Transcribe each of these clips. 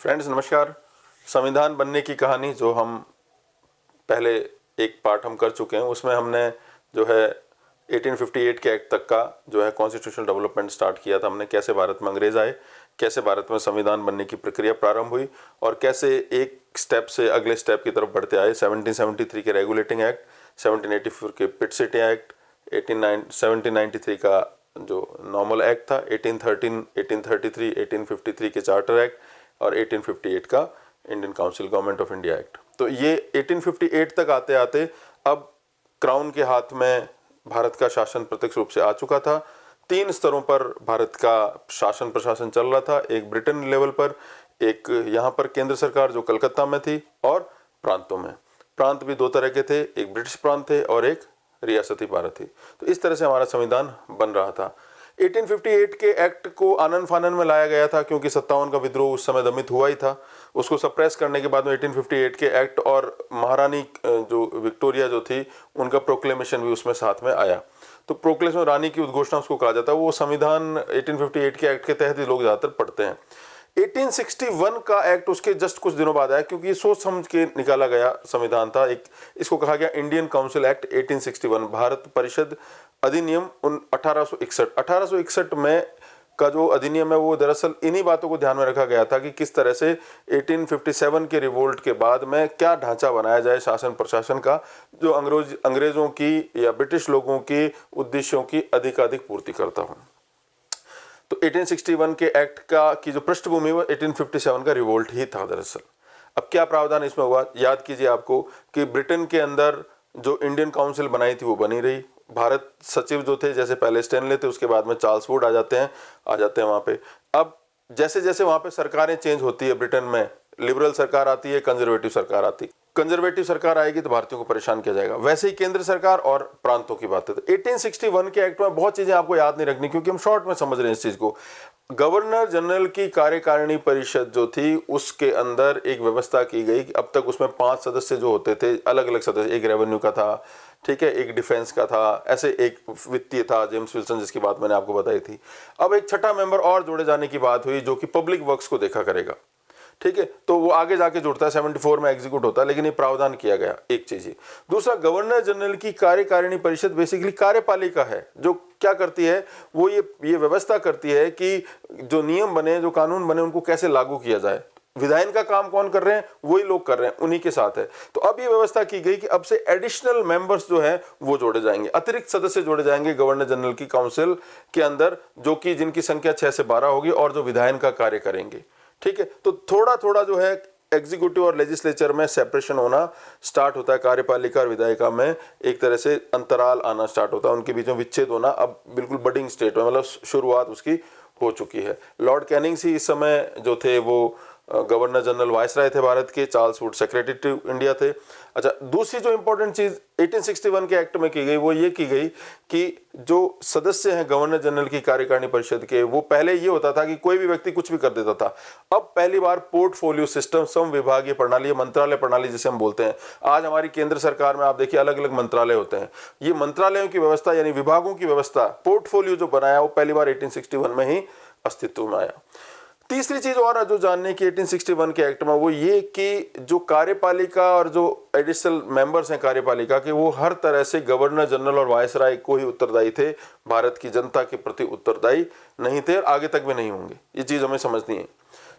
Friends नमस्कार। संविधान बनने की कहानी जो हम पहले एक पार्ट हम कर चुके हैं, उसमें हमने जो है 1858 के एक्ट तक का जो है कॉन्स्टिट्यूशनल डेवलपमेंट स्टार्ट किया था। हमने कैसे भारत में अंग्रेज आए, कैसे भारत में संविधान बनने की प्रक्रिया प्रारंभ हुई और कैसे एक स्टेप से अगले स्टेप की तरफ बढ़ते आए। 1773 के रेगुलेटिंग एक्ट, 1784 के पिट सिटी एक्ट, 1793 का जो नॉर्मल एक्ट था, 1813, 1833, 1853 के चार्टर एक्ट और 1858 का Indian council government of India act. तो ये 1858 तक आते आते अब क्राउन के हाथ में भारत का शासन प्रत्यक्ष रूप से आ चुका था। 3 स्तरों पर भारत का शासन प्रशासन चल रहा था। एक ब्रिटेन लेवल पर, एक यहाँ पर केंद्र सरकार जो कलकत्ता में थी, और प्रांतों में। प्रांत भी 2 तरह के थे, एक ब्रिटिश प्रांत थे और एक रियासती भारत थी। तो इस तरह से हमारा संविधान बन रहा था। 1858 के एक्ट को आनन फानन में लाया गया था क्योंकि 57 का विद्रोह उस समय दमित हुआ ही था। उसको सप्रेस करने के बाद में 1858 के एक्ट और महारानी जो विक्टोरिया जो थी, उनका प्रोक्लेमेशन भी उसमें साथ में आया। तो प्रोक्लेमेशन रानी की उद्घोषणा उसको कहा जाता है। वो संविधान 1858 के एक्ट के तहत ही लोग ज़्यादातर पढ़ते हैं। 1861 का एक्ट उसके जस्ट कुछ दिनों बाद आया क्योंकि ये सोच समझ के निकाला गया संविधान था। एक इसको कहा गया इंडियन काउंसिल एक्ट 1861, भारत परिषद अधिनियम 1861 में का जो अधिनियम है वो दरअसल इन्हीं बातों को ध्यान में रखा गया था कि किस तरह से 1857 के रिवोल्ट के बाद में क्या ढांचा बनाया जाए शासन प्रशासन का, जो अंग्रेजों की या ब्रिटिश लोगों की उद्देश्यों की अधिकाधिक पूर्ति करता हो। तो 1861 के एक्ट का की जो पृष्ठभूमि वो 1857 का रिवोल्ट ही था दरअसल। अब क्या प्रावधान इसमें हुआ, याद कीजिए आपको कि ब्रिटेन के अंदर जो इंडियन काउंसिल बनाई थी वो बनी रही। भारत सचिव जो थे, जैसे पहले स्टैनले थे, उसके बाद में चार्ल्स वुड आ जाते हैं वहाँ पे। अब जैसे जैसे वहाँ पे सरकारें चेंज होती है, ब्रिटेन में लिबरल सरकार आती है, कंजर्वेटिव सरकार आती है। कंजर्वेटिव सरकार आएगी तो भारतीयों को परेशान किया जाएगा। वैसे ही केंद्र सरकार और प्रांतों की बात है। तो 1861 के एक्ट में बहुत चीजें आपको याद नहीं रखनी क्योंकि हम शॉर्ट में समझ रहे हैं इस चीज को। गवर्नर जनरल की कार्यकारिणी परिषद जो थी, उसके अंदर एक व्यवस्था की गई कि अब तक उसमें 5 सदस्य जो होते थे, अलग अलग सदस्य, एक रेवेन्यू का था, ठीक है, एक डिफेंस का था, ऐसे एक वित्तीय था, जेम्स विल्सन, जिसकी बात मैंने आपको बताई थी। अब एक छठा मेंबर और जोड़े जाने की बात हुई जो कि पब्लिक वर्क्स को देखा करेगा, ठीक है। तो वो आगे जाके जुड़ता है, 74 में एग्जीक्यूट होता है, लेकिन ये प्रावधान किया गया। एक चीज ही। दूसरा, गवर्नर जनरल की कार्यकारिणी परिषद बेसिकली कार्यपालिका है, जो क्या करती है, वो ये व्यवस्था करती है कि जो नियम बने, जो कानून बने, उनको कैसे लागू किया जाए। विधायन का काम कौन कर रहे हैं, वही लोग कर रहे हैं, उन्हीं के साथ है। तो अब ये व्यवस्था की गई कि अब से एडिशनल मेंबर्स जो हैं वो जोड़े जाएंगे, अतिरिक्त सदस्य जोड़े जाएंगे गवर्नर जनरल की काउंसिल के अंदर, जो कि जिनकी संख्या 6 से 12 होगी और जो विधायन का कार्य करेंगे, ठीक है। तो थोड़ा थोड़ा जो है एग्जीक्यूटिव और लेजिस्लेचर में सेपरेशन होना स्टार्ट होता है। कार्यपालिका और विधायिका में एक तरह से अंतराल आना स्टार्ट होता है, उनके बीच में विच्छेद होना अब बिल्कुल बडिंग स्टेट में, मतलब शुरुआत उसकी हो चुकी है। लॉर्ड कैनिंग ही इस समय जो थे वो गवर्नर जनरल वायसराय थे भारत के, Charles Wood secretary to India थे। अच्छा, दूसरी जो इंपॉर्टेंट चीज 1861 के एक्ट में की गई वो ये की गई कि जो सदस्य हैं गवर्नर जनरल की कार्यकारिणी परिषद के, वो पहले ये होता था कि कोई भी व्यक्ति कुछ भी कर देता था। अब पहली बार पोर्टफोलियो सिस्टम, संविभागीय प्रणाली, मंत्रालय प्रणाली जिसे हम बोलते हैं। आज हमारी केंद्र सरकार में आप देखिए अलग अलग मंत्रालय होते हैं। ये मंत्रालयों की व्यवस्था यानी विभागों की व्यवस्था, पोर्टफोलियो जो बनाया वो पहली बार 1861 में ही अस्तित्व में आया। तीसरी चीज और जो जानने की 1861 के एक्ट में, वो ये कि जो कार्यपालिका और जो एडिशनल मेंबर्स हैं कार्यपालिका के, वो हर तरह से गवर्नर जनरल और वायसराय को ही उत्तरदायी थे, भारत की जनता के प्रति उत्तरदायी नहीं थे और आगे तक भी नहीं होंगे। ये चीज हमें समझनी है।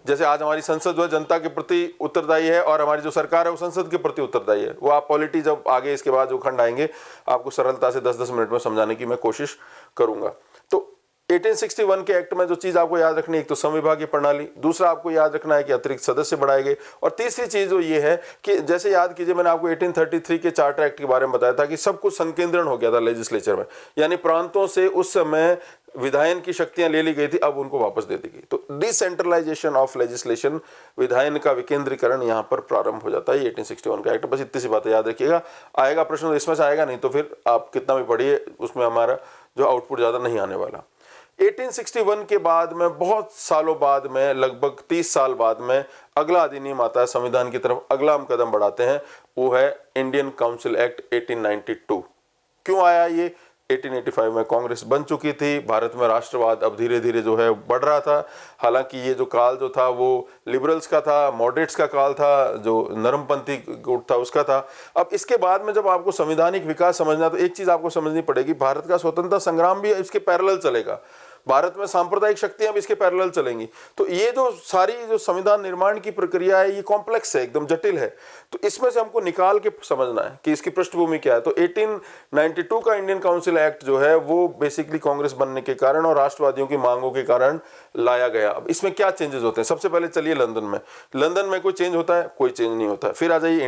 जैसे आज हमारी संसद जो है जनता के प्रति उत्तरदायी है और हमारी जो सरकार है वो संसद के प्रति उत्तरदायी है। वो आप पॉलिटी जब आगे इसके बाद जो खंड आएंगे आपको सरलता से 10-10 मिनट में समझाने की मैं कोशिश करूंगा। तो 1861 के एक्ट में जो चीज आपको याद रखनी है, एक तो संविभागीय प्रणाली, दूसरा आपको याद रखना है कि अतिरिक्त सदस्य बढ़ाए गए, और तीसरी चीज जो ये है कि जैसे याद कीजिए मैंने आपको 1833 के चार्टर एक्ट के बारे में बताया था कि सब कुछ संकेंद्रण हो गया था लेजिस्लेचर में, यानी प्रांतों से उस समय विधायन की शक्तियां ले ली गई थी, अब उनको वापस दे दी गई। तो डिसेंट्रलाइजेशन ऑफ लेजिस्लेशन, विधायन का विकेंद्रीकरण यहाँ पर प्रारंभ हो जाता है 1861 का एक्ट। बस इतनी सी बातें याद रखिएगा। आएगा प्रश्न तो इसमें से आएगा, नहीं तो फिर आप कितना भी पढ़िए उसमें हमारा जो आउटपुट ज्यादा नहीं आने वाला। 1861 के बाद में बहुत सालों बाद में, लगभग 30 साल बाद में अगला अधिनियम आता है संविधान की तरफ। अगला हम कदम बढ़ाते हैं, वो है इंडियन काउंसिल एक्ट 1892। क्यों आया ये? 1885 में कांग्रेस बन चुकी थी। भारत में राष्ट्रवाद अब धीरे धीरे जो है बढ़ रहा था। हालांकि ये जो काल जो था वो लिबरल्स का था, मॉडरेट्स का काल था, जो नरमपंथी गुट था उसका था। अब इसके बाद में जब आपको संवैधानिक विकास समझना, तो एक चीज आपको समझनी पड़ेगी, भारत का स्वतंत्रता संग्राम भी इसके पैरेलल चलेगा। भारत में सांप्रदायिक शक्तियां भी इसके पैरेलल चलेंगी। तो ये जो सारी जो संविधान निर्माण की प्रक्रिया है, ये कॉम्प्लेक्स है, एकदम जटिल है। तो इसमें से हमको निकाल के समझना है कि इसकी पृष्ठभूमि क्या है। तो 1892 का इंडियन काउंसिल एक्ट जो है वो बेसिकली कांग्रेस बनने के कारण और राष्ट्रवादियों की मांगों के कारण लाया गया। अब इसमें क्या चेंजेस होते हैं? सबसे पहले चलिए लंदन में कोई चेंज होता है? कोई चेंज नहीं होता है। फिर आ जाइए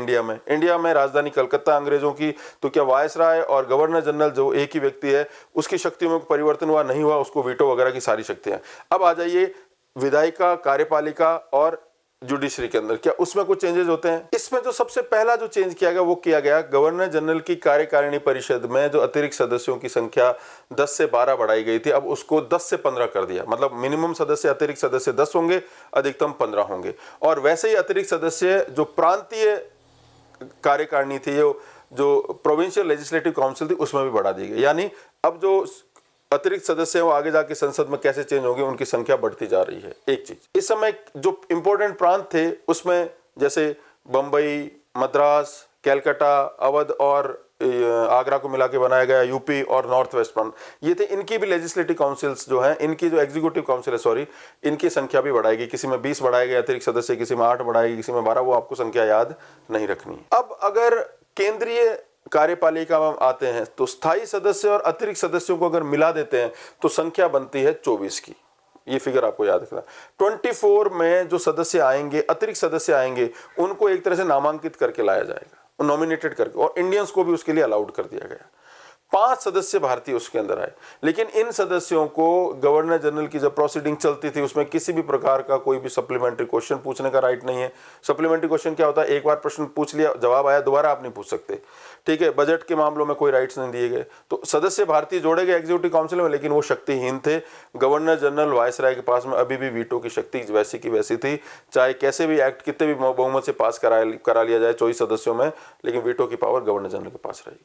इंडिया में राजधानी कलकत्ता अंग्रेजों की, तो क्या वायसराय और गवर्नर जनरल जो एक ही व्यक्ति है उसकी शक्तियों में परिवर्तन हुआ? नहीं हुआ, उसको वीटो वगैरह की सारी शक्तियां। अब आ जाइए विधायिका, कार्यपालिका और जुडिशरी के अंदर, क्या उसमें कुछ चेंजेस होते हैं? इसमें जो सबसे पहला जो चेंज किया गया वो किया गया गवर्नर जनरल की कार्यकारिणी परिषद में जो अतिरिक्त सदस्यों की संख्या 10 से 12 बढ़ाई गई थी, अब उसको 10 से 15 कर दिया। मतलब मिनिमम सदस्य, अतिरिक्त सदस्य 10 होंगे, अधिकतम 15 होंगे। और वैसे ही अतिरिक्त सदस्य जो प्रांतीय कार्यकारिणी थी, जो प्रोविंशियल लेजिस्लेटिव काउंसिल थी, उसमें भी बढ़ा दी गई। यानी अब जो अतिरिक्त सदस्य वो आगे जाके संसद में कैसे चेंज होंगे, उनकी संख्या बढ़ती जा रही है। एक चीज, इस समय जो इंपॉर्टेंट प्रांत थे उसमें जैसे बंबई, मद्रास, कैलकाटा, अवध और आगरा को मिला के बनाया गया यूपी और नॉर्थ वेस्ट प्रांत, ये थे। इनकी भी लेजिस्लेटिव काउंसिल्स जो हैं, इनकी जो एग्जीक्यूटिव काउंसिल है, सॉरी, इनकी संख्या भी बढ़ाएगी। किसी में 20 बढ़ाए गए अतिरिक्त सदस्य, किसी में 8 बढ़ाएगी, किसी में 12। वो आपको संख्या याद नहीं रखनी। अब अगर केंद्रीय कार्यपालिका में आते हैं तो स्थायी सदस्य और अतिरिक्त सदस्यों को अगर मिला देते हैं तो संख्या बनती है 24 की। ये फिगर आपको याद रखना। 24 में जो सदस्य आएंगे, अतिरिक्त सदस्य आएंगे, उनको एक तरह से नामांकित करके लाया जाएगा, नॉमिनेटेड करके, और इंडियंस को भी उसके लिए अलाउड कर दिया गया। 5 सदस्य भारतीय उसके अंदर आए, लेकिन इन सदस्यों को गवर्नर जनरल की जब प्रोसीडिंग चलती थी उसमें किसी भी प्रकार का कोई भी सप्लीमेंट्री क्वेश्चन पूछने का राइट नहीं है। सप्लीमेंट्री क्वेश्चन क्या होता है? एक बार प्रश्न पूछ लिया, जवाब आया, दोबारा आप नहीं पूछ सकते, ठीक है। बजट के मामलों में कोई राइट्स नहीं दिए गए। तो सदस्य भारतीय जोड़े गए एग्जीक्यूटिव काउंसिल में, लेकिन वो शक्तिहीन थे। गवर्नर जनरल, वायसराय के पास में अभी भी वीटो की शक्ति वैसी की वैसी थी, चाहे कैसे भी एक्ट कितने भी बहुमत से पास करा लिया जाए 24 सदस्यों में, लेकिन वीटो की पावर गवर्नर जनरल के पास रहेगी।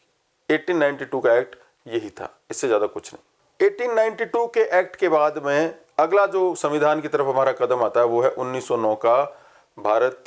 1892 का एक्ट यही था, इससे ज्यादा कुछ नहीं। 1892 के एक्ट के बाद में अगला जो संविधान की तरफ हमारा कदम आता है वो है 1909 का भारत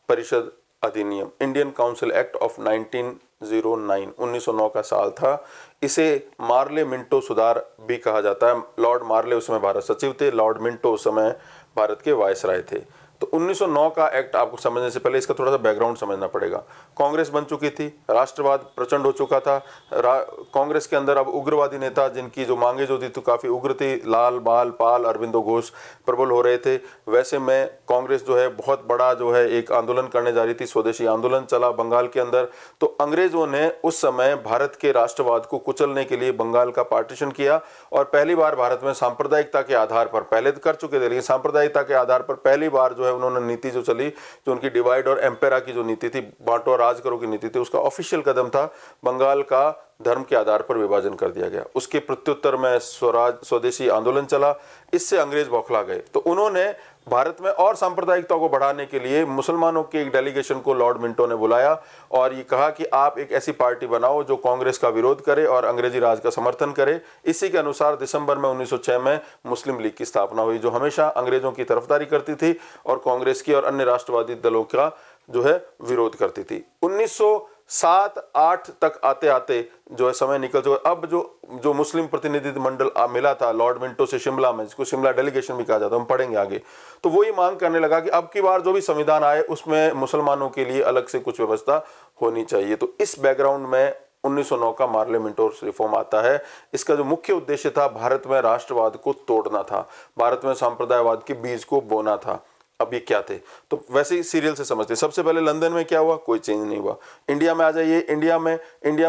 परिषद अधिनियम, इंडियन काउंसिल एक्ट ऑफ 1909। 1909 का साल था। इसे मार्ले मिंटो सुधार भी कहा जाता है। लॉर्ड मार्ले उस समय भारत सचिव थे, लॉर्ड मिंटो उस समय भारत के वायसराय थे। तो 1909 का एक्ट आपको समझने से पहले इसका थोड़ा सा बैकग्राउंड समझना पड़ेगा। कांग्रेस बन चुकी थी, राष्ट्रवाद प्रचंड हो चुका था। कांग्रेस के अंदर अब उग्रवादी नेता, जिनकी जो मांगे जो थी तो काफ़ी उग्र थी, लाल, बाल, पाल, अरविंदो घोष प्रबल हो रहे थे। वैसे में कांग्रेस जो है बहुत बड़ा जो है एक आंदोलन करने जा रही थी। स्वदेशी आंदोलन चला बंगाल के अंदर। तो अंग्रेजों ने उस समय भारत के राष्ट्रवाद को कुचलने के लिए बंगाल का पार्टीशन किया और पहली बार भारत में सांप्रदायिकता के आधार पर, पहले तो कर चुके थे लेकिन सांप्रदायिकता के आधार पर पहली बार जो है उन्होंने नीति जो चली, जो उनकी डिवाइड और एम्पेरा की जो नीति थी, बांटो और राज करो की नीति थी, उसका ऑफिशियल कदम था बंगाल का धर्म के आधार पर विभाजन कर दिया गया। उसके प्रत्युत्तर में स्वदेशी आंदोलन चला। इससे अंग्रेज बौखला गए। तो उन्होंने भारत में और सांप्रदायिकता को बढ़ाने के लिए मुसलमानों के एक डेलीगेशन को लॉर्ड मिंटो ने बुलाया और ये कहा कि आप एक ऐसी पार्टी बनाओ जो कांग्रेस का विरोध करे और अंग्रेजी राज का समर्थन करे। इसी के अनुसार दिसंबर में 1906 में मुस्लिम लीग की स्थापना हुई, जो हमेशा अंग्रेजों की तरफदारी करती थी और कांग्रेस की और अन्य राष्ट्रवादी दलों का जो है विरोध करती थी। 1907-8 तक आते आते जो है समय निकल चुका। अब जो मुस्लिम प्रतिनिधि मंडल मिला था लॉर्ड मिंटो से शिमला में, जिसको शिमला डेलीगेशन भी कहा जाता है, हम पढ़ेंगे आगे, तो वो ये मांग करने लगा कि अब की बार जो भी संविधान आए उसमें मुसलमानों के लिए अलग से कुछ व्यवस्था होनी चाहिए। तो इस बैकग्राउंड में 1909 का मार्ले मिंटो रिफॉर्म आता है। इसका जो मुख्य उद्देश्य था, भारत में राष्ट्रवाद को तोड़ना था, भारत में सांप्रदायवाद के बीज को बोना था। अब ये क्या थे तो वैसे ही सीरियल से समझते। सबसे पहले लंदन में क्या हुआ? कोई चेंज नहीं हुआ। इंडिया में आ जाइए। इंडिया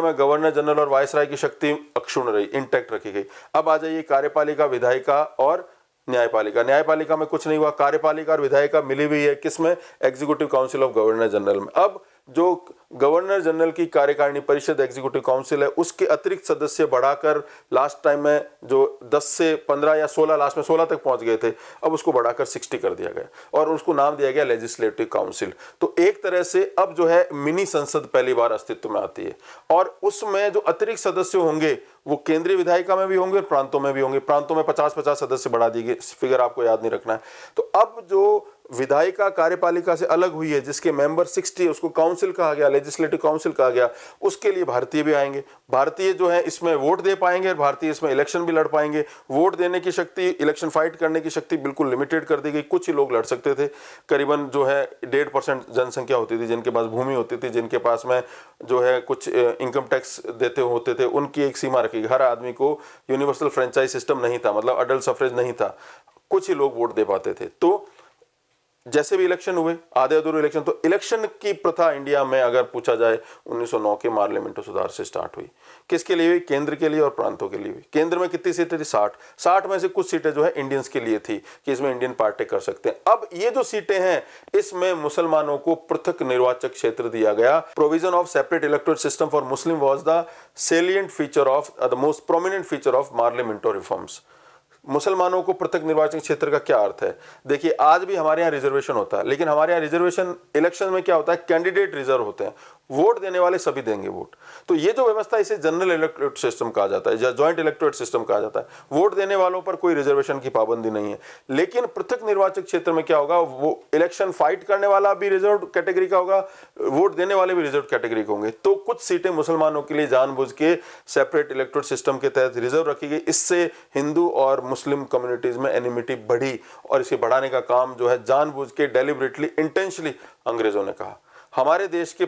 में गवर्नर जनरल और वायसराय की शक्ति अक्षुण्ण रही, इंटैक्ट रखी गई। अब आ जाइए कार्यपालिका, विधायिका और न्यायपालिका। न्यायपालिका में कुछ नहीं हुआ। कार्यपालिका और विधायिका मिली हुई है किसमें? Executive council of governor general में। अब जो गवर्नर जनरल की कार्यकारिणी परिषद एग्जीक्यूटिव काउंसिल है, उसके अतिरिक्त सदस्य बढ़ाकर लास्ट टाइम में जो 10 से 15 या 16, लास्ट में 16 तक पहुंच गए थे, अब उसको बढ़ाकर 60 कर दिया गया और उसको नाम दिया गया लेजिस्लेटिव काउंसिल। तो एक तरह से अब जो है मिनी संसद पहली बार अस्तित्व में आती है और उसमें जो अतिरिक्त सदस्य होंगे वो केंद्रीय विधायिका में भी होंगे और प्रांतों में भी होंगे। प्रांतों में 50-50 सदस्य बढ़ा दिए गए, फिगर आपको याद नहीं रखना है। तो अब जो विधायिका कार्यपालिका से अलग हुई है, जिसके मेंबर 60, उसको काउंसिल कहा गया, लेजिस्लेटिव काउंसिल कहा गया, उसके लिए भारतीय भी आएंगे। भारतीय जो है इसमें वोट दे पाएंगे और भारतीय इसमें इलेक्शन भी लड़ पाएंगे। वोट देने की शक्ति, इलेक्शन फाइट करने की शक्ति बिल्कुल लिमिटेड कर दी गई। कुछ ही लोग लड़ सकते थे, करीबन जो है 1.5% जनसंख्या होती थी, जिनके पास भूमि होती थी, जिनके पास में जो है कुछ इनकम टैक्स देते होते थे, उनकी एक सीमा रखी गई। हर आदमी को यूनिवर्सल फ्रेंचाइज सिस्टम नहीं था, मतलब अडल्ट सफरेज नहीं था, कुछ ही लोग वोट दे पाते थे। तो जैसे भी इलेक्शन हुए, आधे अधूरे इलेक्शन, तो इलेक्शन की प्रथा इंडिया में अगर पूछा जाए 1909 के पार्लियामेंट सुधार से स्टार्ट हुई। किसके लिए हुई? केंद्र के लिए और प्रांतों के लिए भी। केंद्र में कितनी सीटें थी? 60 में से कुछ सीटें जो है इंडियंस के लिए थी कि इसमें इंडियन पार्टी कर सकते हैं। अब ये जो सीटें हैं, इसमें मुसलमानों को पृथक निर्वाचक क्षेत्र दिया गया। Provision of separate electoral system for Muslim was the salient feature of the most prominent feature of parliamentary reforms. मुसलमानों को पृथक निर्वाचन क्षेत्र का क्या अर्थ है? देखिए, आज भी हमारे यहाँ रिजर्वेशन होता है, लेकिन हमारे यहाँ रिजर्वेशन इलेक्शन में क्या होता है? कैंडिडेट रिजर्व होते हैं, वोट देने वाले सभी देंगे वोट। तो ये जो व्यवस्था, इसे जनरल इलेक्टोरेट सिस्टम कहा जाता है या जॉइंट इलेक्टोरेट सिस्टम कहा जाता है। वोट देने वालों पर कोई रिजर्वेशन की पाबंदी नहीं है। लेकिन पृथक निर्वाचक क्षेत्र में क्या होगा? वो इलेक्शन फाइट करने वाला भी रिजर्व कैटेगरी का होगा, वोट देने वाले भी रिजर्व कैटेगरी के होंगे। तो कुछ सीटें मुसलमानों के लिए जानबूझ के सेपरेट इलेक्टोरेट सिस्टम के तहत रिजर्व रखी गई। इससे हिंदू और मुस्लिम कम्युनिटीज में एनिमिटी बढ़ी, और इसे बढ़ाने का काम जो है जानबूझ के, डेलिबरेटली, इंटेंशनली अंग्रेजों ने कहा। हमारे देश के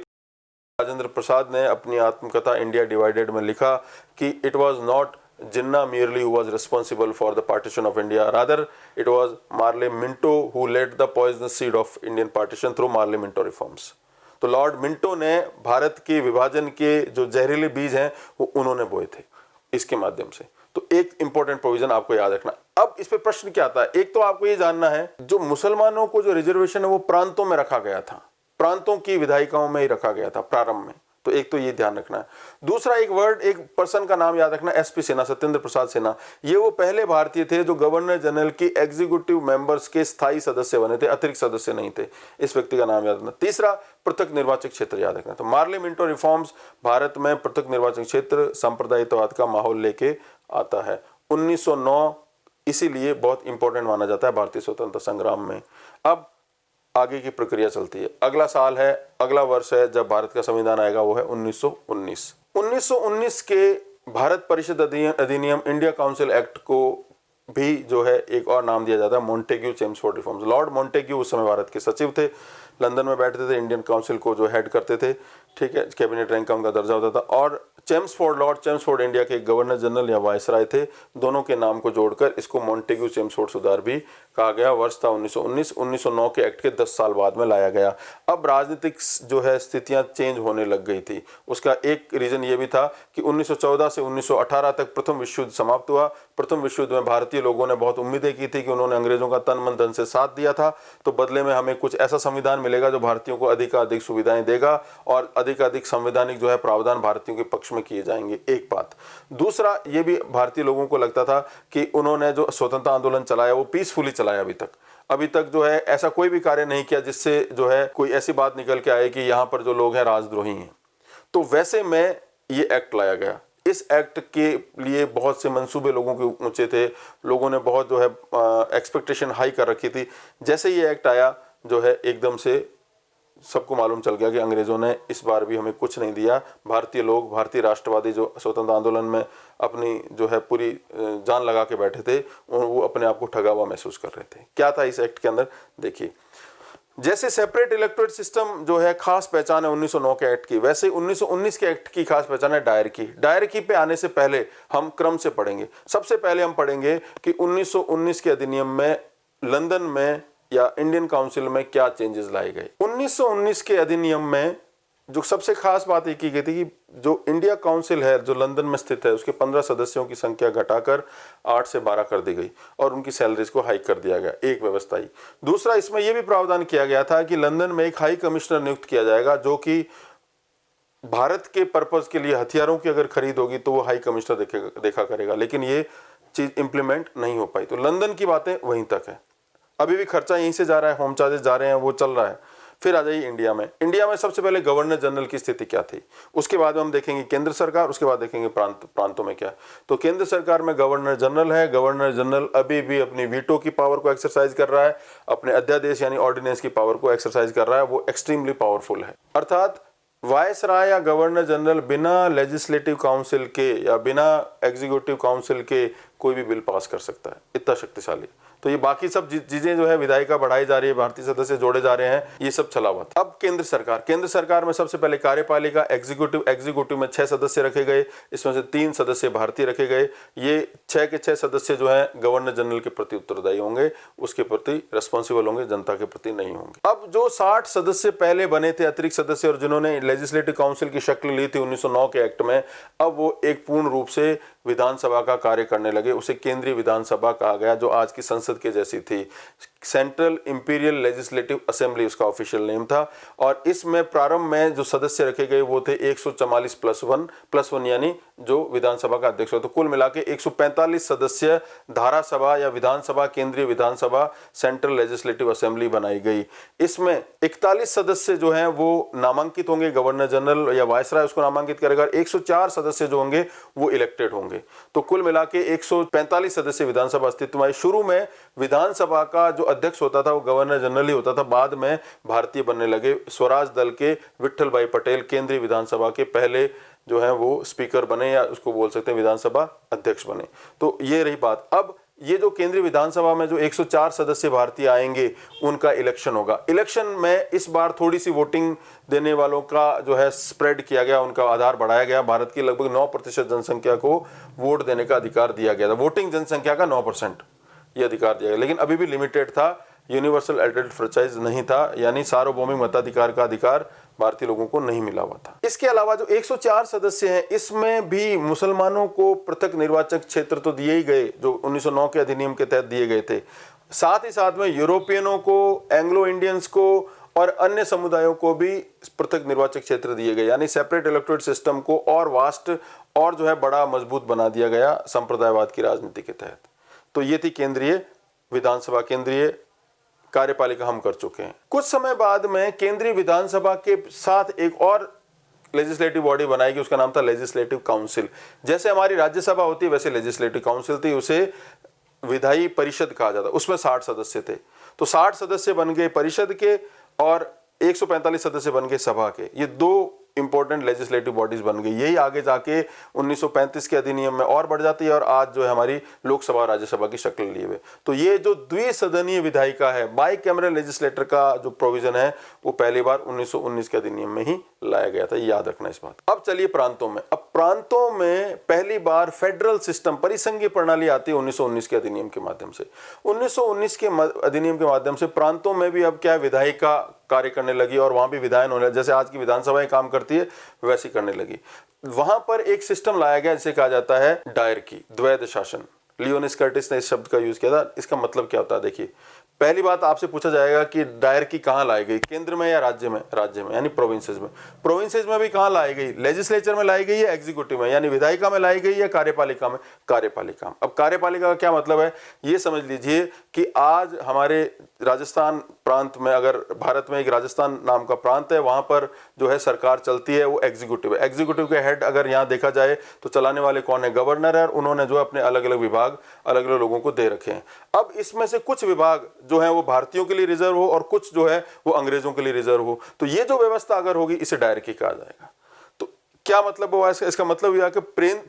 राजेंद्र प्रसाद ने अपनी आत्मकथा इंडिया डिवाइडेड में लिखा कि it was not Jinnah merely who was responsible for the partition of India, rather it was Marley Minto who led the poisonous seed of Indian partition through Marley Minto reforms। तो Lord Minto ने भारत के विभाजन के जो जहरीले बीज हैं वो उन्होंने बोए थे इसके माध्यम से। तो एक इंपॉर्टेंट प्रोविजन आपको याद रखना। अब इस पे प्रश्न क्या आता है? एक तो आपको ये जानना है, जो मुसलमानों को जो रिजर्वेशन है वो प्रांतों में रखा गया था, प्रांतों की विधायिकाओं में ही रखा गया था प्रारंभ में। तो एक तो ये ध्यान रखना है। दूसरा, एक पर्सन का नाम याद रखना, एसपी सिन्हा, सत्येंद्र प्रसाद सिन्हा। ये वो पहले भारतीय थे जो गवर्नर जनरल की एग्जीक्यूटिव मेंबर्स के स्थायी सदस्य बने थे, अतिरिक्त सदस्य नहीं थे। इस व्यक्ति का नाम याद रखना। तीसरा, पृथक निर्वाचक क्षेत्र याद रखना। तो मार्ले मिंटो रिफॉर्म्स भारत में पृथक निर्वाचक क्षेत्र, सांप्रदायिकवाद का माहौल लेके आता है। 1909 इसीलिए बहुत इंपॉर्टेंट माना जाता है भारतीय स्वतंत्रता संग्राम में। अब आगे की प्रक्रिया चलती है। अगला साल है, अगला वर्ष है जब भारत का संविधान आएगा, वो है 1919। 1919 के भारत परिषद अधिनियम, इंडिया काउंसिल एक्ट को भी जो है एक और नाम दिया जाता है, Montagu Chelmsford reforms. Lord Montagu उस समय भारत के सचिव थे, लंदन में बैठते थे, इंडियन काउंसिल को जो हेड करते थे, ठीक है, कैबिनेट रैंक का उनका दर्जा होता था। और चेम्सफोर्ड, लॉर्ड चेम्सफोर्ड इंडिया के गवर्नर जनरल या वायसराय थे। दोनों के नाम को जोड़कर इसको मॉन्टेग्यू चेम्सफोर्ड सुधार भी कहा गया। वर्ष था 1919। 1909 के एक्ट के 10 साल बाद में लाया गया। अब राजनीतिक जो है स्थितियां चेंज होने लग गई थी। उसका एक रीजन ये भी था कि 1914 से 1918 तक प्रथम विश्व युद्ध समाप्त हुआ। प्रथम विश्व युद्ध में भारतीय लोगों ने बहुत उम्मीदें की थी कि उन्होंने अंग्रेजों का तन मन धन से साथ दिया था, तो बदले में हमें कुछ ऐसा संविधान मिलेगा जो भारतीयों को अधिक सुविधाएं देगा और अधिक संवैधानिक जो है प्रावधान भारतीयों के पक्ष में किए जाएंगे। एक बात। दूसरा, ये भी भारतीय लोगों को लगता था कि उन्होंने जो स्वतंत्रता आंदोलन चलाया वो पीसफुली चलाया। अभी तक जो है ऐसा कोई भी कार्य नहीं किया जिससे जो है कोई ऐसी बात निकल के आए कि यहाँ पर जो लोग हैं राजद्रोही हैं। तो वैसे में ये एक्ट लाया गया। इस एक्ट के लिए बहुत से मंसूबे लोगों के ऊंचे थे, लोगों ने बहुत जो है एक्सपेक्टेशन हाई कर रखी थी। जैसे ये एक्ट आया जो है एकदम से सबको मालूम चल गया कि अंग्रेजों ने इस बार भी हमें कुछ नहीं दिया। भारतीय लोग, भारतीय राष्ट्रवादी जो स्वतंत्र आंदोलन में अपनी जो है पूरी जान लगा के बैठे थे, वो अपने आप को ठगा हुआ महसूस कर रहे थे। क्या था इस एक्ट के अंदर? देखिए, जैसे सेपरेट इलेक्टोरेट सिस्टम जो है खास पहचान है 1909 के एक्ट की, वैसे 1919 के एक्ट की खास पहचान है डायरकी। डायरकी पे आने से पहले हम क्रम से पढ़ेंगे। सबसे पहले हम पढ़ेंगे कि 1919 के अधिनियम में लंदन में या इंडियन काउंसिल में क्या चेंजेस लाए गए। 1919 के अधिनियम में जो सबसे खास बात ये की गई थी कि जो इंडिया काउंसिल है जो लंदन में स्थित है, उसके 15 सदस्यों की संख्या घटाकर 8 से 12 कर दी गई और उनकी सैलरीज को हाइक कर दिया गया। एक व्यवस्था ही। दूसरा, इसमें यह भी प्रावधान किया गया था कि लंदन में एक हाई कमिश्नर नियुक्त किया जाएगा जो कि भारत के पर्पज के लिए हथियारों की अगर खरीद होगी तो वो हाई कमिश्नर देखा करेगा। लेकिन ये चीज इंप्लीमेंट नहीं हो पाई। तो लंदन की बातें वहीं तक है। अभी भी खर्चा यहीं से जा रहा है, होम चार्जेस जा रहे हैं, वो चल रहा है। फिर आ जाइए इंडिया में। इंडिया में सबसे पहले गवर्नर जनरल की स्थिति क्या थी, उसके बाद में हम देखेंगे केंद्र सरकार, उसके बाद देखेंगे प्रांतों में क्या। तो केंद्र सरकार में गवर्नर जनरल है। गवर्नर जनरल अभी भी अपनी वीटो की पावर को एक्सरसाइज कर रहा है, अपने अध्यादेश यानी ऑर्डिनेंस की पावर को एक्सरसाइज कर रहा है। वो एक्सट्रीमली पावरफुल है। अर्थात वायसराय या गवर्नर जनरल बिना लेजिस्लेटिव काउंसिल के या बिना एग्जीक्यूटिव काउंसिल के कोई भी बिल पास कर सकता है, इतना शक्तिशाली। तो ये बाकी सब चीजें जो है विधायिका बढ़ाई जा रही है, भारतीय सदस्य जोड़े जा रहे हैं, ये सब चला हुआ था। अब केंद्र सरकार में सबसे पहले कार्यपालिका, एग्जीक्यूटिव में 6 सदस्य रखे गए, इसमें से 3 सदस्य भारतीय रखे गए। ये 6 के 6 सदस्य जो है गवर्नर जनरल के प्रति उत्तरदायी होंगे, उसके प्रति रेस्पॉन्सिबल होंगे, जनता के प्रति नहीं होंगे। अब जो 60 सदस्य पहले बने थे अतिरिक्त सदस्य और जिन्होंने लेजिस्लेटिव काउंसिल की शक्ल ली थी 1909 के एक्ट में, अब वो एक पूर्ण रूप से विधानसभा का कार्य करने लगे। उसे केंद्रीय विधानसभा कहा गया, जो आज की संसद के जैसी थी। सेंट्रल इंपीरियल लेजिस्लेटिव असेंबली उसका ऑफिशियल नेम था। और इसमें प्रारंभ में जो सदस्य रखे गए वो थे 144 प्लस वन यानी जो विधानसभा का अध्यक्ष हो। तो कुल मिला के 145 सदस्य धारासभा या विधानसभा, केंद्रीय विधानसभा, सेंट्रल लेजिस्लेटिव असेंबली बनाई गई। इसमें 41 सदस्य जो हैं वो नामांकित होंगे, गवर्नर जनरल या वायसराय उसको नामांकित करेगा। 104 सदस्य जो होंगे वो इलेक्टेड होंगे। तो कुल मिला के 145 सदस्य विधानसभा अस्तित्व में। शुरू में विधानसभा का जो अध्यक्ष होता था वो गवर्नर जनरल ही होता था, बाद में भारतीय बनने लगे। स्वराज दल के विट्ठल भाई पटेल केंद्रीय विधानसभा के पहले जो है वो स्पीकर बने, या उसको बोल सकते हैं विधानसभा अध्यक्ष बने। तो ये रही बात। अब ये जो केंद्रीय विधानसभा में जो 104 सदस्य भारतीय आएंगे उनका इलेक्शन होगा। इलेक्शन में इस बार थोड़ी सी वोटिंग देने वालों का जो है स्प्रेड किया गया, उनका आधार बढ़ाया गया। भारत की लगभग 9% जनसंख्या को वोट देने का अधिकार दिया गया था। वोटिंग जनसंख्या का 9% ये अधिकार दिया गया, लेकिन अभी भी लिमिटेड था, यूनिवर्सल एडल्ट फ्रेंचाइज नहीं था, यानी सार्वभौमिक मताधिकार का अधिकार भारतीय लोगों को नहीं मिला हुआ था। इसके अलावा जो 104 सदस्य हैं इसमें भी मुसलमानों को पृथक निर्वाचक क्षेत्र तो दिए ही गए, जो 1909 के अधिनियम के तहत दिए गए थे। साथ ही साथ में यूरोपियनों को, एंग्लो इंडियंस को और अन्य समुदायों को भी पृथक निर्वाचक क्षेत्र दिए गए, यानी सेपरेट इलेक्टोरेट सिस्टम को और वास्ट और जो है बड़ा मजबूत बना दिया गया संप्रदायवाद की राजनीति के तहत। तो ये थी केंद्रीय विधानसभा। केंद्रीय कार्यपालिका हम कर चुके हैं। कुछ समय बाद में केंद्रीय विधानसभा के साथ एक और लेजिस्लेटिव बॉडी बनाई गई, उसका नाम था लेजिस्लेटिव काउंसिल। जैसे हमारी राज्यसभा होती है वैसे लेजिस्लेटिव काउंसिल थी, उसे विधायी परिषद कहा जाता। उसमें 60 सदस्य थे। तो 60 सदस्य बन गए परिषद के और 145 सदस्य बन गए सभा के। ये 2 इंपॉर्टेंट लेजिस्लेटिव बॉडीज बन गई। यही आगे जाके 1935 के अधिनियम में और बढ़ जाती है और आज जो है हमारी लोकसभा और राज्यसभा की शक्ल लिए हुए। तो ये जो द्विसदनीय विधायिका है, बाई कैमरल लेजिस्लेटर का जो प्रोविजन है वो पहली बार 1919 के अधिनियम में ही लाया गया था। याद रखना इस बात। अब चलिए प्रांतों में। अब प्रांतों में पहली बार फेडरल सिस्टम, परिसंघीय प्रणाली आती है 1919 के अधिनियम के माध्यम से। 1919 के अधिनियम के माध्यम से प्रांतों में भी अब क्या विधायिका कार्य करने लगी और वहां भी विधायन होने लगे। जैसे आज की विधानसभाएं काम करती है वैसी करने लगी। वहां पर एक सिस्टम लाया गया जिसे कहा जाता है डायरकी, द्वैध शासन। लियोनिस कर्टिस ने इस शब्द का यूज किया था। इसका मतलब क्या होता है, देखिए पहली बात आपसे पूछा जाएगा कि डायरकी कहां लाई गई, केंद्र में या राज्य में? राज्य में, यानी प्रोविंसेस में। प्रोविंसेस में भी कहां लाई गई? लेजिस्लेचर में लाई गई या एग्जीक्यूटिव में, यानी विधायिका में लाई गई या कार्यपालिका में? कार्यपालिका में। अब कार्यपालिका का क्या मतलब है ये समझ लीजिए कि आज हमारे राजस्थान प्रांत में, अगर भारत में एक राजस्थान नाम का प्रांत है, वहां पर जो है सरकार चलती है वो एग्जीक्यूटिव है। एग्जीक्यूटिव के हेड अगर यहाँ देखा जाए तो चलाने वाले कौन है? गवर्नर है। और उन्होंने जो अपने अलग अलग विभाग अलग अलग लोगों को दे रखे हैं। अब इसमें से कुछ विभाग जो है वो भारतीयों के लिए रिजर्व हो और कुछ जो है वो अंग्रेजों के लिए रिजर्व हो। तो ये जो व्यवस्था अगर होगी इसे डायरकी कहा जाएगा। तो क्या मतलब हुआ इसका मतलब यह कि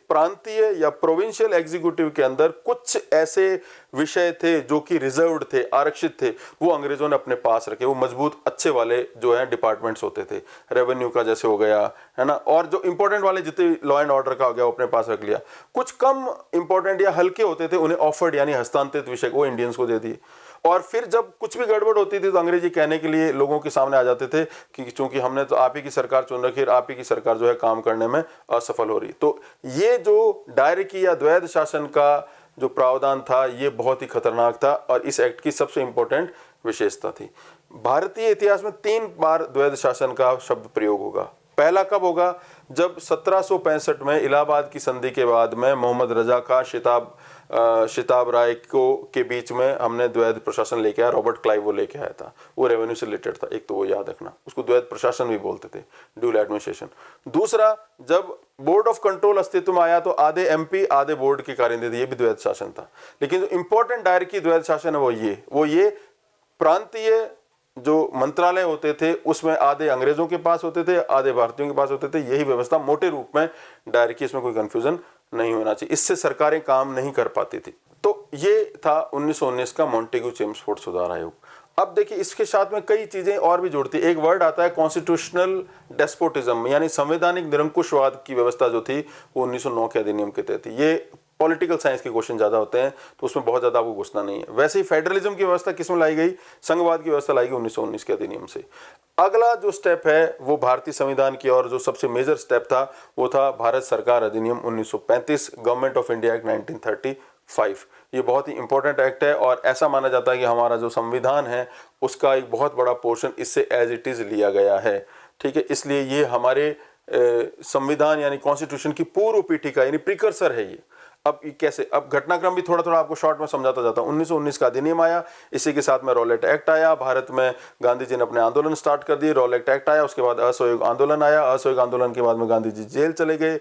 प्रांतीय या प्रोविंशियल एग्जीक्यूटिव के अंदर कुछ ऐसे विषय थे जो कि रिजर्व्ड थे, आरक्षित थे, वो अंग्रेजों ने अपने पास रखे। वो मजबूत अच्छे वाले जो है डिपार्टमेंट्स होते थे, रेवेन्यू का जैसे हो गया है ना, और जो इंपॉर्टेंट वाले जितने लॉ एंड ऑर्डर का हो गया वो अपने पास रख लिया। कुछ कम इंपॉर्टेंट या हल्के होते थे उन्हें ऑफर्ड यानी हस्तांतरित विषय वो इंडियंस को दे दिए। और फिर जब कुछ भी गड़बड़ होती थी तो अंग्रेजी कहने के लिए लोगों के सामने आ जाते थे कि चूंकि हमने तो आप ही की सरकार चुन रखी है, आप ही की सरकार जो है काम करने में असफल हो रही। तो ये जो डायरकी या द्वैध शासन का जो प्रावधान था ये बहुत ही खतरनाक था और इस एक्ट की सबसे इंपॉर्टेंट विशेषता थी। भारतीय इतिहास में 3 बार द्वैध शासन का शब्द प्रयोग होगा। पहला कब होगा? जब 1765 में इलाहाबाद की संधि के बाद में मोहम्मद रजा का शिताब शिताब राय को के बीच में हमने द्वैध प्रशासन लेके आया, रॉबर्ट क्लाइव वो लेके आया था, वो रेवेन्यू से रिलेटेड था। एक तो वो याद रखना, उसको द्वैध प्रशासन भी बोलते थे, ड्यूल एडमिनिस्ट्रेशन। दूसरा, जब बोर्ड ऑफ कंट्रोल अस्तित्व में आया तो आधे एमपी आधे बोर्ड के कार्य थे, ये भी द्वैध शासन था। लेकिन जो इंपॉर्टेंट डायरेक्टरी द्वैध शासन है वो ये प्रांतीय जो मंत्रालय होते थे उसमें आधे अंग्रेजों के पास होते थे, आधे भारतीयों के पास होते थे। यही व्यवस्था मोटे रूप में डायरेक्टरी, इसमें कोई कंफ्यूजन नहीं होना चाहिए, इससे सरकारें काम नहीं कर पाती थी। तो ये था 1919 का मॉन्टेग्यू चेम्सफोर्ड सुधार आयोग। अब देखिए इसके साथ में कई चीजें और भी जुड़ती है। एक वर्ड आता है कॉन्स्टिट्यूशनल डेस्पोटिज्म, यानी संवैधानिक निरंकुशवाद की व्यवस्था जो थी वो 1909 के अधिनियम के तहत थी। ये पॉलिटिकल साइंस के क्वेश्चन ज्यादा होते हैं तो उसमें बहुत ज्यादा आपको घुसना नहीं है। वैसे ही फेडरलिज्म की व्यवस्था किसमें लाई गई, संघवाद की व्यवस्था लाई गई 1919 के अधिनियम से। अगला जो स्टेप है वो भारतीय संविधान की और जो सबसे मेजर स्टेप था वो था भारत सरकार अधिनियम 1935, गवर्नमेंट ऑफ इंडिया एक्ट 1935। ये बहुत ही इंपॉर्टेंट एक्ट है और ऐसा माना जाता है कि हमारा जो संविधान है उसका एक बहुत बड़ा पोर्शन इससे एज इट इज लिया गया है। ठीक है, इसलिए ये हमारे संविधान यानी कॉन्स्टिट्यूशन की पूर्व पीठिका यानी प्रिकर्सर है ये। अब कैसे, अब घटनाक्रम भी थोड़ा थोड़ा आपको शॉर्ट में समझाता जाता हूं। 1919 का अधिनियम आया, इसी के साथ में रॉलेट एक्ट आया, भारत में गांधी जी ने अपने आंदोलन स्टार्ट कर दिए, रॉलेट एक्ट आया, उसके बाद असहयोग आंदोलन आया, असहयोग आंदोलन के बाद में गांधी जी जेल चले गए।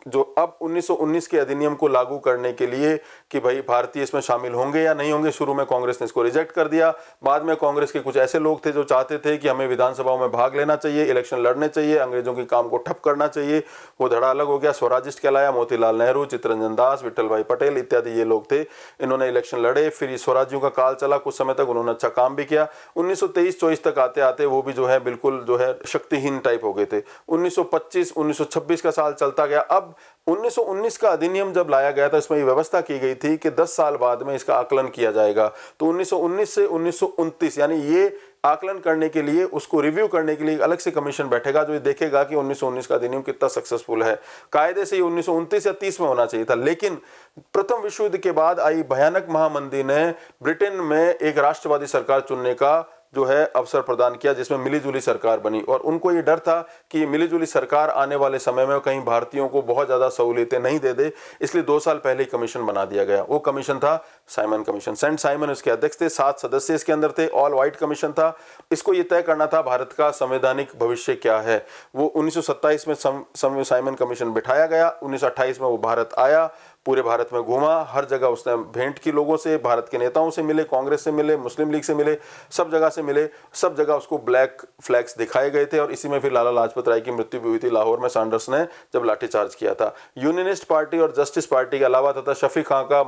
जो अब 1919 के अधिनियम को लागू करने के लिए कि भाई भारतीय इसमें शामिल होंगे या नहीं होंगे, शुरू में कांग्रेस ने इसको रिजेक्ट कर दिया। बाद में कांग्रेस के कुछ ऐसे लोग थे जो चाहते थे कि हमें विधानसभाओं में भाग लेना चाहिए, इलेक्शन लड़ने चाहिए, अंग्रेजों के काम को ठप करना चाहिए। वो धड़ा अलग हो गया, स्वराजिस्ट कहलाया। मोतीलाल नेहरू, चित्तरंजन दास, विठल भाई पटेल इत्यादि ये लोग थे, इन्होंने इलेक्शन लड़े। फिर स्वराज्यों का काल चला, कुछ समय तक उन्होंने अच्छा काम भी किया। 1923-24 तक आते आते वो भी जो है बिल्कुल जो है शक्तिहीन टाइप हो गए थे। 1925-1926 का साल चलता गया। अब 1919 का अधिनियम जब लाया गया था इसमें ये व्यवस्था की गई थी कि 10 साल बाद में इसका आकलन किया जाएगा। तो 1919 से 1929 यानी ये आकलन करने के लिए, उसको रिव्यू करने के लिए अलग से कमीशन बैठेगा जो ये देखेगा कि 1919 का अधिनियम कितना सक्सेसफुल है। कायदे से ये 1929 या 30 में होना चाहिए था, लेकिन प्रथम विश्व युद्ध के बाद आई भयानक महामंदी ने ब्रिटेन में एक राष्ट्रवादी सरकार चुनने का जो है अवसर प्रदान किया, जिसमें मिलीजुली सरकार बनी। और उनको ये डर था कि मिलीजुली सरकार आने वाले समय में कहीं भारतीयों को बहुत ज्यादा सहूलियतें नहीं दे दे, इसलिए 2 साल पहले ही कमीशन बना दिया गया। वो कमीशन था साइमन कमीशन। सेंट साइमन उसके अध्यक्ष थे, 7 सदस्य इसके अंदर थे, ऑल वाइट कमीशन था। इसको ये तय करना था भारत का संवैधानिक भविष्य क्या है। वो 1927 में साइमन कमीशन बिठाया गया। 1928 में वो भारत आया, पूरे भारत में घूमा, हर जगह उसने भेंट की लोगों से, भारत के नेताओं से मिले, कांग्रेस से मिले, मुस्लिम लीग से मिले, सब जगह से मिले। सब जगह उसको ब्लैक फ्लैग्स दिखाए गए थे और इसी में फिर लाला लाजपत राय की मृत्यु भी हुई थी लाहौर में, सैंडर्स ने जब लाठीचार्ज किया था। यूनियनिस्ट पार्टी और जस्टिस पार्टी के अलावा तथा शफी खां का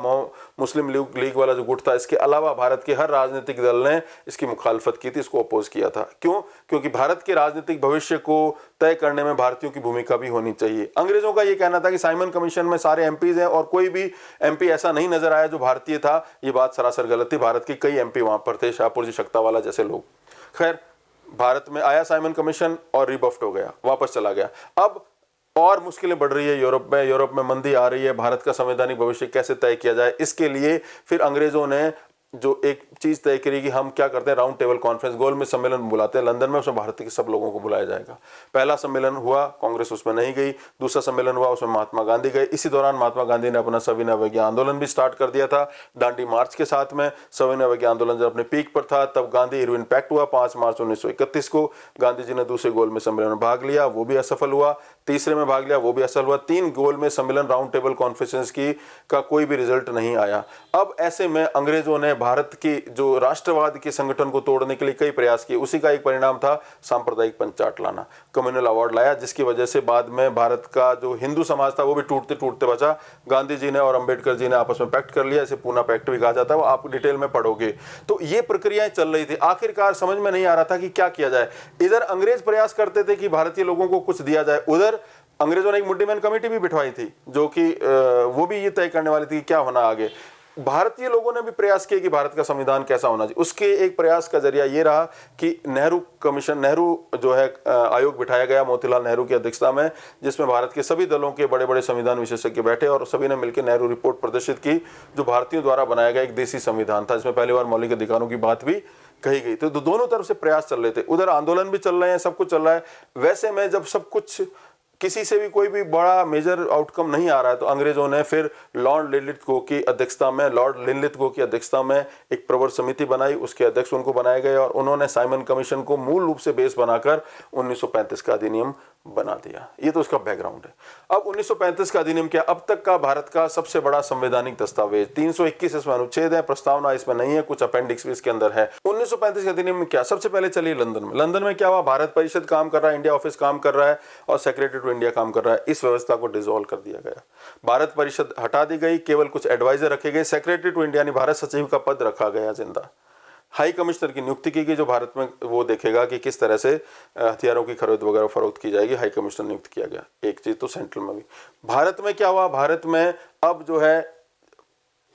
मुस्लिम लीग वाला जो गुट था, इसके अलावा भारत के हर राजनीतिक दल ने इसकी मुखालफत की थी, इसको अपोज किया था। क्यों? क्योंकि भारत के राजनीतिक भविष्य को तय करने में भारतीयों की भूमिका भी होनी चाहिए। अंग्रेजों का यह कहना था कि साइमन कमीशन में सारे एमपीज हैं और कोई भी एमपी ऐसा नहीं नजर आया जो भारतीय था। ये बात सरासर गलत थी, भारत के कई एमपी वहां पर थे, शाहपुर जी शक्तावाला जैसे लोग। खैर, भारत में आया साइमन कमीशन और रिबफ्ट हो गया, वापस चला गया। अब और मुश्किलें बढ़ रही है यूरोप में मंदी आ रही है, भारत का संवैधानिक भविष्य कैसे तय किया जाए। इसके लिए फिर अंग्रेजों ने जो एक चीज तय करी कि हम क्या करते हैं, राउंड टेबल कॉन्फ्रेंस, गोल में सम्मेलन बुलाते हैं लंदन में, उसमें भारत के सब लोगों को बुलाया जाएगा। पहला सम्मेलन हुआ, कांग्रेस उसमें नहीं गई। दूसरा सम्मेलन हुआ, उसमें महात्मा गांधी गए। इसी दौरान महात्मा गांधी ने अपना सविनय अवज्ञा आंदोलन भी स्टार्ट कर दिया था दांडी मार्च के साथ में। सविनय अवज्ञा आंदोलन जब अपने पीक पर था तब गांधी इरविन पैक्ट हुआ 5 मार्च 1931 को। गांधी जी ने दूसरे गोल में सम्मेलन में भाग लिया, वो भी असफल हुआ। तीसरे में भाग लिया, वो भी असफल हुआ। 3 गोल में सम्मेलन राउंड टेबल कॉन्फ्रेंस की का कोई भी रिजल्ट नहीं आया। अब ऐसे में अंग्रेजों ने भारत की जो राष्ट्रवाद के संगठन को तोड़ने के लिए कई प्रयास किए। उसी का एक परिणाम था सांप्रदायिक पंचायत लाना, कम्युनल अवार्ड लाया, जिसकी वजह से बाद में भारत का जो हिंदू समाज था वो भी टूटते टूटते बचा। गांधी जी ने और अंबेडकर जी ने आपस में पैक्ट कर लिया, इसे पूना पैक्ट भी कहा जाता है, वो आप डिटेल में पढ़ोगे। तो ये प्रक्रियाएं चल रही थी। आखिरकार समझ में नहीं आ रहा था कि क्या किया जाए। इधर अंग्रेज प्रयास करते थे कि भारतीय लोगों को कुछ दिया जाए, उधर अंग्रेजों ने एक मुड्डीमैन कमेटी भी बिठवाई थी जो कि वो भी ये तय करने वाली थी कि क्या होना आगे। भारतीय लोगों ने भी प्रयास किए कि भारत का संविधान कैसा होना चाहिए। उसके एक प्रयास का जरिया ये रहा कि नेहरू कमीशन, नेहरू जो है आयोग बिठाया गया मोतीलाल नेहरू की अध्यक्षता में, जिसमें भारत के सभी दलों के बड़े बड़े संविधान विशेषज्ञ बैठे और सभी ने मिलकर नेहरू रिपोर्ट प्रदर्शित की, जो भारतीयों द्वारा बनाया गया एक देसी संविधान था, जिसमें पहली बार मौलिक अधिकारों की बात भी कही गई। तो दोनों तरफ से प्रयास चल रहे थे, उधर आंदोलन भी चल रहे हैं, सब कुछ चल रहा है। वैसे में जब सब कुछ किसी से भी कोई भी बड़ा मेजर आउटकम नहीं आ रहा है तो अंग्रेजों ने फिर लॉर्ड लिनलिथगो की अध्यक्षता में एक प्रवर समिति बनाई, उसके अध्यक्ष उनको बनाए गए और उन्होंने साइमन कमीशन को मूल रूप से बेस बनाकर 1935 का अधिनियम बना दिया। ये तो उसका बैकग्राउंड है। अब 1935 का अधिनियम क्या, अब तक का भारत का सबसे बड़ा संवैधानिक दस्तावेज, 321 इसमें अनुच्छेद है, प्रस्तावना इसमें नहीं है, कुछ अपेंडिक्स भी इसके अंदर है। 1935 के अधिनियम में क्या, सबसे पहले चलिए लंदन में क्या हुआ, भारत परिषद काम कर रहा है, इंडिया ऑफिस काम कर रहा है और सेक्रेटरी टू इंडिया काम कर रहा है। इस व्यवस्था को डिसॉल्व कर दिया गया, भारत परिषद हटा दी गई, केवल कुछ एडवाइजर रखे गए, सेक्रेटरी टू इंडिया यानी भारत सचिव का पद रखा गया जिंदा, हाई कमिश्नर की नियुक्ति की गई जो भारत में वो देखेगा कि किस तरह से हथियारों की खरीद वगैरह फरोख्त की जाएगी, हाई कमिश्नर नियुक्त किया गया। एक चीज तो सेंट्रल में भी। भारत में क्या हुआ, भारत में अब जो है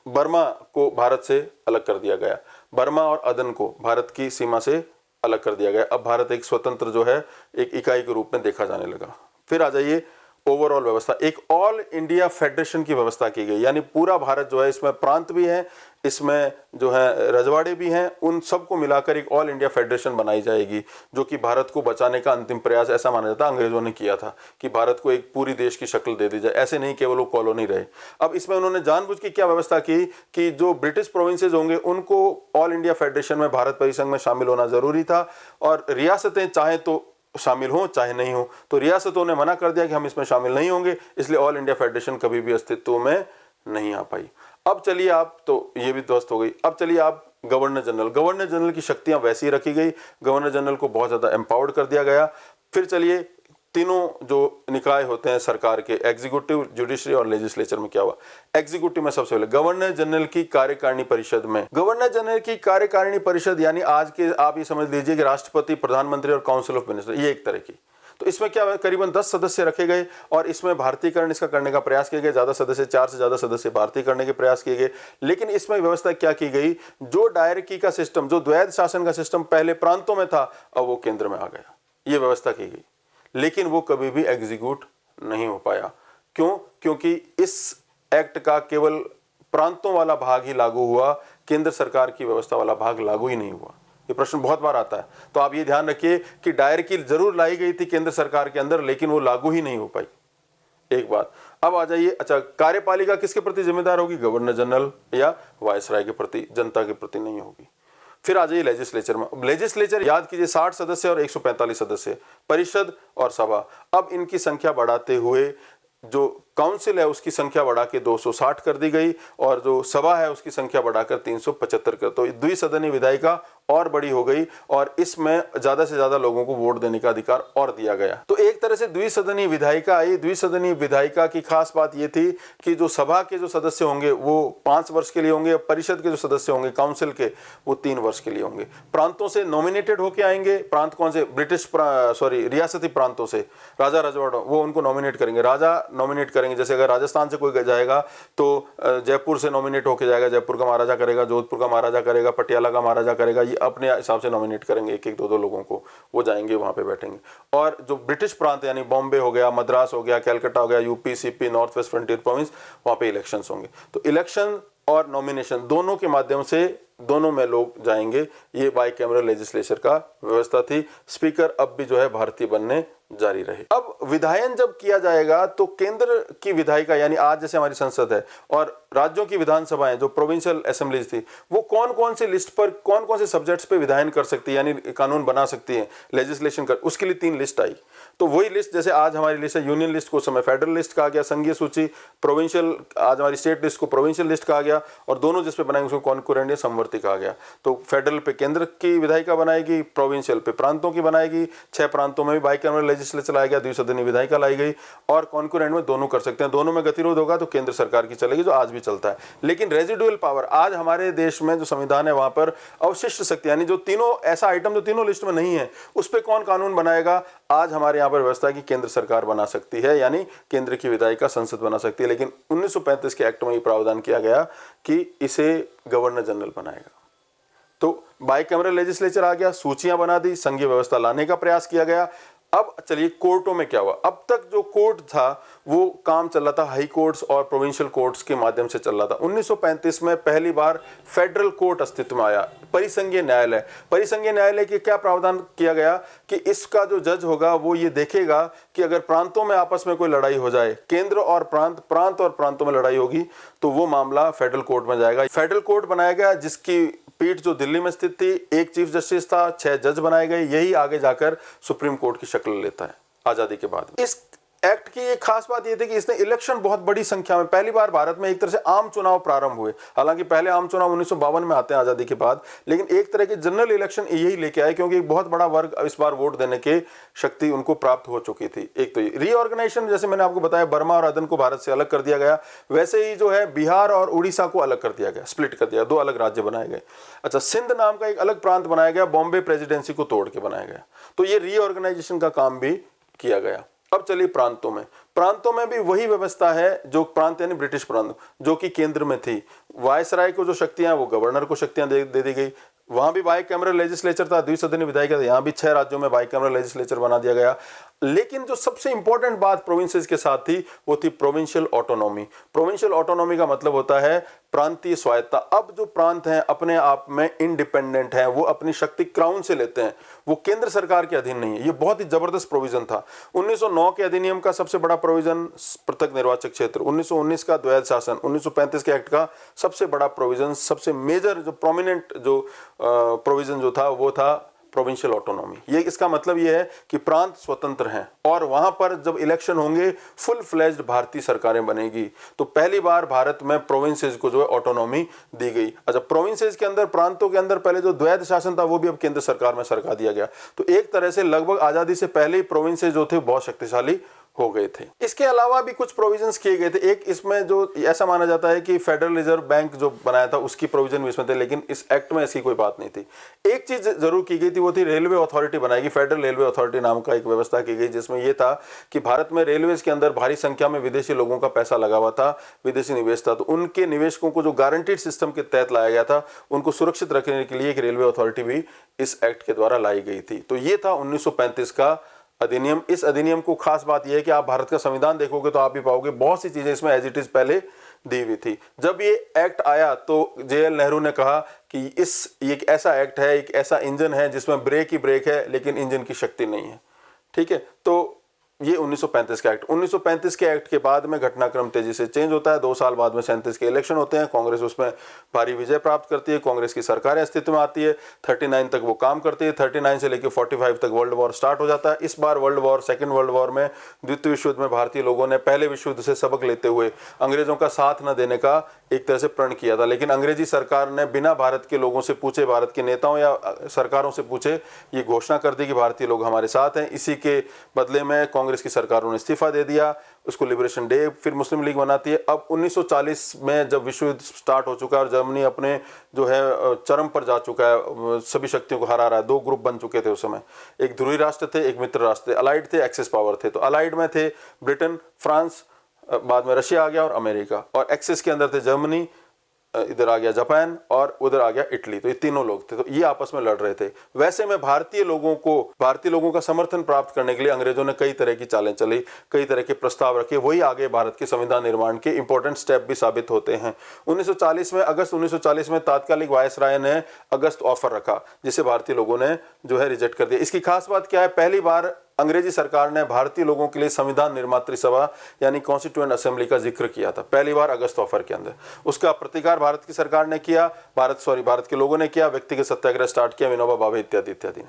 बर्मा को भारत से अलग कर दिया गया, बर्मा और अदन को भारत की सीमा से अलग कर दिया गया। अब भारत एक स्वतंत्र जो है एक इकाई के रूप में देखा जाने लगा। फिर आ जाइए ओवरऑल व्यवस्था, एक ऑल इंडिया फेडरेशन की व्यवस्था की गई, यानी पूरा भारत जो है, इसमें प्रांत भी हैं, इसमें जो है रजवाड़े भी हैं, उन सबको मिलाकर एक ऑल इंडिया फेडरेशन बनाई जाएगी जो कि भारत को बचाने का अंतिम प्रयास ऐसा माना जाता है अंग्रेजों ने किया था कि भारत को एक पूरी देश की शक्ल दे दी जाए, ऐसे नहीं केवल वो कॉलोनी रहे। अब इसमें उन्होंने जानबूझ के क्या व्यवस्था की कि जो ब्रिटिश प्रोविंसेस होंगे उनको ऑल इंडिया फेडरेशन में भारत परिसंघ में शामिल होना जरूरी था और रियासतें चाहे तो शामिल हो चाहे नहीं हो, तो रियासतों ने मना कर दिया कि हम इसमें शामिल नहीं होंगे, इसलिए ऑल इंडिया फेडरेशन कभी भी अस्तित्व में नहीं आ पाई। अब चलिए आप, तो ये भी ध्वस्त हो गई। अब चलिए आप गवर्नर जनरल की शक्तियां वैसी रखी गई, गवर्नर जनरल को बहुत ज्यादा एम्पावर्ड कर दिया गया। फिर चलिए तीनों जो निकाय होते हैं सरकार के, एग्जीक्यूटिव, जुडिशरी और लेजिस्लेचर में क्या हुआ। एग्जीक्यूटिव में सबसे पहले गवर्नर जनरल की कार्यकारिणी परिषद में, गवर्नर जनरल की कार्यकारिणी परिषद यानी आज के आप ये समझ लीजिए कि राष्ट्रपति, प्रधानमंत्री और काउंसिल ऑफ मिनिस्टर, ये एक तरह की। तो इसमें क्या है, करीबन 10 सदस्य रखे गए और इसमें भारतीयकरण इसका करने का प्रयास किए गए, ज्यादा सदस्य, 4 से ज्यादा सदस्य भारतीय करने के प्रयास किए गए। लेकिन इसमें व्यवस्था क्या की गई, जो डायरेक्टी का सिस्टम, जो द्वैध शासन का सिस्टम पहले प्रांतों में था, अब वो केंद्र में आ गया, ये व्यवस्था की गई। लेकिन वो कभी भी एग्जीक्यूट नहीं हो पाया। क्यों? क्योंकि इस एक्ट का केवल प्रांतों वाला भाग ही लागू हुआ, केंद्र सरकार की व्यवस्था वाला भाग लागू ही नहीं हुआ। ये प्रश्न बहुत बार आता है, तो आप ये ध्यान रखिए कि डायरेक्टली जरूर लाई गई थी केंद्र सरकार के अंदर, लेकिन वो लागू ही नहीं हो पाई। एक बात। अब आ जाइए, अच्छा, कार्यपालिका किसके प्रति जिम्मेदार होगी, गवर्नर जनरल या वायसराय के प्रति, जनता के प्रति नहीं होगी। फिर आ जाइए लेजिस्लेचर में। लेजिस्लेचर याद कीजिए 60 सदस्य और 145 सदस्य, परिषद और सभा। अब इनकी संख्या बढ़ाते हुए जो काउंसिल है उसकी संख्या बढ़ा के 260 कर दी गई और जो सभा है उसकी संख्या बढ़ाकर 375 कर, तो द्विसदनीय विधायिका और बड़ी हो गई और इसमें ज्यादा से ज्यादा लोगों को वोट देने का अधिकार और दिया गया। तो एक तरह से द्विसदनीय विधायिका आई। द्विसदनीय विधायिका की खास बात यह थी कि जो सभा के जो सदस्य होंगे वो 5 वर्ष के लिए होंगे, परिषद के जो सदस्य होंगे काउंसिल के वो 3 वर्ष के लिए होंगे। प्रांतों से नॉमिनेटेड होके आएंगे, प्रांत कौन से, रियासती प्रांतों से, राजा रजवाड़ों, वो उनको नॉमिनेट करेंगे, राजा नॉमिनेट करेंगे। जैसे अगर राजस्थान से कोई जाएगा तो जयपुर से नॉमिनेट होके जाएगा, जयपुर का महाराजा करेगा, जोधपुर का महाराजा करेगा, पटियाला का महाराजा करेगा, ये अपने हिसाब से नॉमिनेट करेंगे, एक एक दो लोगों को, वो जाएंगे वहां पे बैठेंगे। और जो ब्रिटिश प्रांत यानी बॉम्बे हो गया, मद्रास हो गया, कैलकाटा हो गया, UP, CP, north west frontier province, वहां पे इलेक्शंस होंगे। तो इलेक्शन और नॉमिनेशन दोनों के माध्यम से दोनों में लोग जाएंगे। ये बाइकैमरल लेजिस्लेचर का व्यवस्था थी। स्पीकर अब भी जो है भारतीय बनने जारी रहे। अब विधायन जब किया जाएगा तो केंद्र की विधायिका यानी आज जैसे हमारी संसद है और राज्यों की विधानसभाएं जो प्रोविंशियल असेंबलीज थी वो कौन कौन से लिस्ट पर, कौन कौन से सब्जेक्ट्स पे विधायन कर सकती है यानी कानून बना सकती है, लेजिस्लेशन कर, उसके लिए 3 लिस्ट आई। तो वही लिस्ट जैसे आज हमारी लिस्ट है, यूनियन लिस्ट को समय फेडरल लिस्ट कहा गया, संघीय सूची प्रोविंशियल, आज हमारी स्टेट लिस्ट को प्रोविंशियल लिस्ट कहा गया और दोनों जिसपे बनाएंगे उसको कॉन्करेंट या समवर्ती कहा गया। तो फेडरल पे केंद्र की विधायिका बनाएगी, प्रोविंशियल पे प्रांतों की बनाएगी, 6 प्रांतों में भी बाइकैमरल लेजिस्लेचर लाया गया, द्विसदनीय विधायिका लाई गई और कॉन्करेंट में दोनों कर सकते हैं। दोनों में गतिरोध होगा तो केंद्र सरकार की चलेगी, जो आज भी चलता है। लेकिन रेजिडुअल पावर आज हमारे देश में जो संविधान है वहां पर अवशिष्ट शक्ति यानी जो तीनों ऐसा आइटम जो तीनों लिस्ट में नहीं है उस पर कौन कानून बनाएगा, आज हमारे यहाँ पर व्यवस्था की केंद्र सरकार बना सकती है, यानी केंद्र की विधायिका संसद बना सकती है। लेकिन 1935 के एक्ट में ये प्रावधान किया गया कि इसे गवर्नर जनरल बनाएगा। तो बाइकैमरल लेजिस्लेचर आ गया, सूचियां बना दी, संघीय व्यवस्था लाने का प्रयास किया गया। अब चलिए कोर्टों में क्या हुआ। अब तक जो कोर्ट था वो काम चल रहा था हाई कोर्ट्स और प्रोविंशियल कोर्ट्स के माध्यम से चल रहा था। 1935 में पहली बार फेडरल कोर्ट अस्तित्व में आया, परिसंघीय न्यायालय। परिसंघीय न्यायालय के क्या प्रावधान किया गया कि इसका जो जज होगा वो ये देखेगा कि अगर प्रांतों में आपस में कोई लड़ाई हो जाए, केंद्र और प्रांत और प्रांतों में लड़ाई होगी, तो वो मामला फेडरल कोर्ट में जाएगा। फेडरल कोर्ट बनाया गया जिसकी पीठ जो दिल्ली में स्थित थी, एक चीफ जस्टिस था, 6 जज बनाए गए। यही आगे जाकर सुप्रीम कोर्ट की शक्ल लेता है आजादी के बाद। इस एक्ट की एक खास बात यह थी कि इसने इलेक्शन बहुत बड़ी संख्या में, पहली बार भारत में एक तरह से आम चुनाव प्रारंभ हुए। हालांकि पहले आम चुनाव 1952 में आते हैं आजादी के बाद, लेकिन एक तरह के जनरल इलेक्शन यही लेके आए, क्योंकि एक बहुत बड़ा वर्ग इस बार वोट देने की शक्ति उनको प्राप्त हो चुकी थी। एक तो रीऑर्गेनाइजेशन, जैसे मैंने आपको बताया, बर्मा और अदन को भारत से अलग कर दिया गया, वैसे ही जो है बिहार और उड़ीसा को अलग कर दिया गया, स्प्लिट कर दिया, 2 अलग राज्य बनाए गए। अच्छा, सिंध नाम का एक अलग प्रांत बनाया गया, बॉम्बे प्रेसिडेंसी को तोड़ के बनाया गया। तो ये रीऑर्गेनाइजेशन का काम भी किया गया। अब चलिए प्रांतों में। प्रांतों में भी वही व्यवस्था है जो प्रांत यानी ब्रिटिश प्रांत जो कि केंद्र में थी। वायसराय को जो शक्तियां, वो गवर्नर को शक्तियां दे दी गई। वहां भी बाइकैमरल लेजिस्लेचर था, द्विसदनीय विधायिका था। यहां भी 6 राज्यों में बाइकैमरल लेजिस्लेचर बना दिया गया। लेकिन जो सबसे इंपॉर्टेंट बात प्रोविंसेस के साथ थी वो थी प्रोविंशियल ऑटोनॉमी। प्रोविंशियल ऑटोनॉमी का मतलब होता है प्रांतीय स्वायत्तता। अब जो प्रांत हैं अपने आप में इंडिपेंडेंट हैं, वो अपनी शक्ति क्राउन से लेते हैं, वो केंद्र सरकार के अधीन नहीं है। ये बहुत ही जबरदस्त प्रोविजन था। 1909 के अधिनियम का सबसे बड़ा प्रोविजन पृथक निर्वाचक क्षेत्र, 1919 का द्वैध शासन, 1935 के एक्ट का सबसे बड़ा प्रोविजन, सबसे मेजर जो प्रोमिनेंट जो प्रोविजन जो था वो था प्रोविंशियल ऑटोनॉमी। ये इसका मतलब ये है कि प्रांत स्वतंत्र हैं और वहां पर जब इलेक्शन होंगे फुल फ्लेज्ड भारतीय सरकारें बनेगी। तो पहली बार भारत में प्रोविंसेस को जो है ऑटोनॉमी दी गई। अच्छा, प्रोविंसेस के अंदर, प्रांतों के अंदर पहले जो द्वैध शासन था वो भी अब केंद्र सरकार में सरका दिया गया। तो एक तरह से लगभग आजादी से पहले ही प्रोविंसेस जो थे बहुत शक्तिशाली हो गए थे। इसके अलावा भी कुछ प्रोविजंस किए गए थे। एक इसमें जो ऐसा माना जाता है कि फेडरल रिजर्व बैंक जो बनाया था उसकी प्रोविजन भी इसमें थे, लेकिन इस एक्ट में ऐसी कोई बात नहीं थी। एक चीज जरूर की गई थी, वो थी रेलवे अथॉरिटी बनाएगी। फेडरल रेलवे अथॉरिटी नाम का एक व्यवस्था की गई, जिसमें यह था कि भारत में रेलवेज के अंदर भारी संख्या में विदेशी लोगों का पैसा लगा हुआ था, विदेशी निवेश था। तो उनके निवेशकों को जो गारंटीड सिस्टम के तहत लाया गया था, उनको सुरक्षित रखने के लिए एक रेलवे अथॉरिटी भी इस एक्ट के द्वारा लाई गई थी। तो ये था 1935 का अधिनियम। इस अधिनियम को खास बात यह है कि आप भारत का संविधान देखोगे तो आप भी पाओगे बहुत सी चीजें इसमें एज इट इज पहले दी हुई थी। जब ये एक्ट आया तो JL नेहरू ने कहा कि ये एक ऐसा एक्ट है, एक ऐसा इंजन है जिसमें ब्रेक ही ब्रेक है लेकिन इंजन की शक्ति नहीं है। ठीक है, तो ये 1935 का एक्ट। 1935 के एक्ट के बाद में घटनाक्रम तेजी से चेंज होता है। 2 साल बाद में 37 के इलेक्शन होते हैं। कांग्रेस उसमें भारी विजय प्राप्त करती है, कांग्रेस की सरकार अस्तित्व में आती है। 39 तक वो काम करती है। 39 से लेकर 45 तक वर्ल्ड वॉर स्टार्ट हो जाता है। इस बार world war, second world war में, द्वितीय विश्व युद्ध में भारतीय लोगों ने पहले विश्व युद्ध से सबक लेते हुए अंग्रेजों का साथ न देने का एक तरह से प्रण किया था। लेकिन अंग्रेजी सरकार ने बिना भारत के लोगों से पूछे, भारत के नेताओं या सरकारों से पूछे, ये घोषणा कर दी कि भारतीय लोग हमारे साथ हैं। इसी के बदले में कांग्रेस की सरकारों ने इस्तीफा दे दिया। उसको लिबरेशन डे फिर मुस्लिम लीग बनाती है। अब 1940 में जब विश्व युद्ध स्टार्ट हो चुका है और जर्मनी अपने जो है चरम पर जा चुका है, सभी शक्तियों को हरा रहा है। 2 ग्रुप बन चुके थे उस समय, एक ध्रुवी राष्ट्र थे, एक मित्र राष्ट्र थे। अलाइड थे, एक्सेस पावर थे। तो अलाइड में थे ब्रिटेन, फ्रांस, बाद में रशिया आ गया और अमेरिका, और एक्सेस के अंदर थे जर्मनी, इधर आ गया जापान और उधर आ गया इटली। तो ये तीनों लोग थे, तो ये आपस में लड़ रहे थे। वैसे में भारतीय लोगों का समर्थन प्राप्त करने के लिए अंग्रेजों ने कई तरह की चालें चली, कई तरह के प्रस्ताव रखे। वही आगे भारत के संविधान निर्माण के इंपॉर्टेंट स्टेप भी साबित होते हैं। 1940 में, अगस्त 1940 में तात्कालिक वायसराय ने अगस्त ऑफर रखा, जिसे भारतीय लोगों ने जो है रिजेक्ट कर दिया। इसकी खास बात क्या है, पहली बार अंग्रेजी सरकार ने भारतीय लोगों के लिए संविधान निर्मात्री सभा यानी कॉन्स्टिट्यूएंट असेंबली का जिक्र किया था, पहली बार अगस्त ऑफर के अंदर। उसका प्रतिकार भारत की सरकार ने किया, भारत के लोगों ने किया, व्यक्तिगत सत्याग्रह स्टार्ट किया, विनोबा भावे इत्यादि इत्यादि।